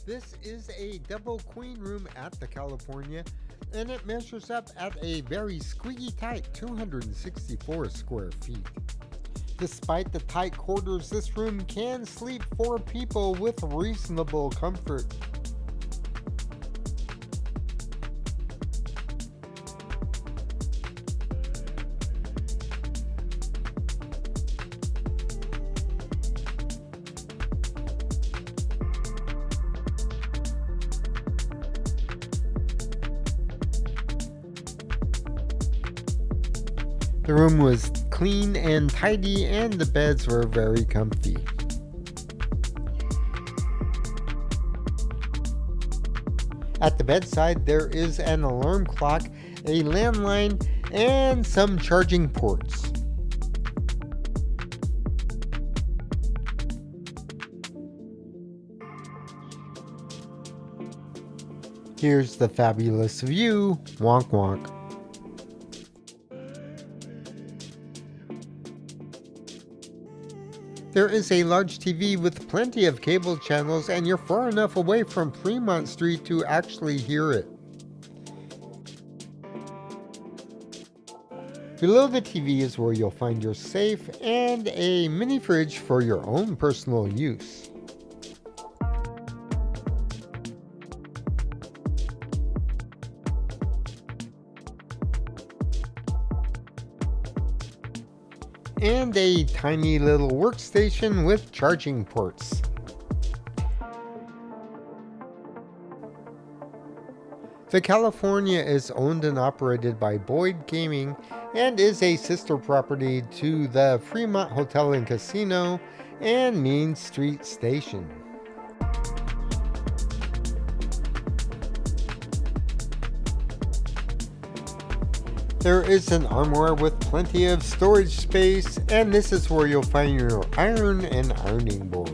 This is a double queen room at the California, and it measures up at a very squeaky tight 264 square feet. Despite the tight quarters, this room can sleep 4 people with reasonable comfort. The room was clean and tidy, and the beds were very comfy. At the bedside, there is an alarm clock, a landline, and some charging ports. Here's the fabulous view. Wonk wonk. There is a large TV with plenty of cable channels, and you're far enough away from Fremont Street to actually hear it. Below the TV is where you'll find your safe and a mini fridge for your own personal use. And a tiny little workstation with charging ports. The California is owned and operated by Boyd Gaming and is a sister property to the Fremont Hotel and Casino and Main Street Station. There is an armoire with plenty of storage space, and this is where you'll find your iron and ironing board.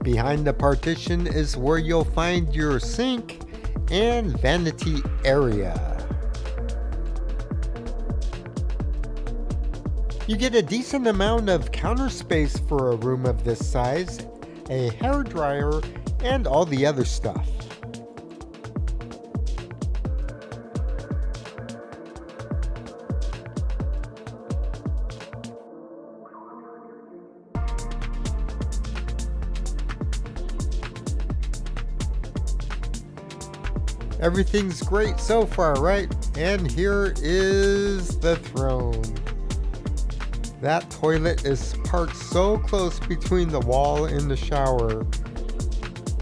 Behind the partition is where you'll find your sink and vanity area. You get a decent amount of counter space for a room of this size, a hair dryer, and all the other stuff. Everything's great so far, right? And here is the throne. That toilet is parked so close between the wall and the shower.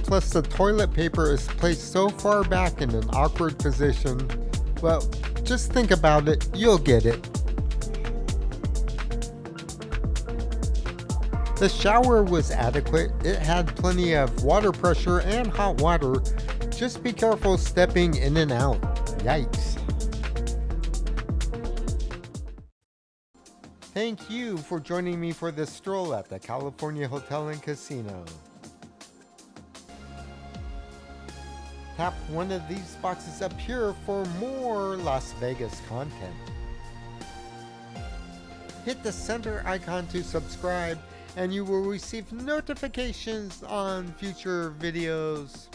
Plus the toilet paper is placed so far back in an awkward position. Well, just think about it, you'll get it. The shower was adequate. It had plenty of water pressure and hot water. Just be careful stepping in and out. Yikes. Thank you for joining me for this stroll at the California Hotel and Casino. Tap one of these boxes up here for more Las Vegas content. Hit the center icon to subscribe, and you will receive notifications on future videos.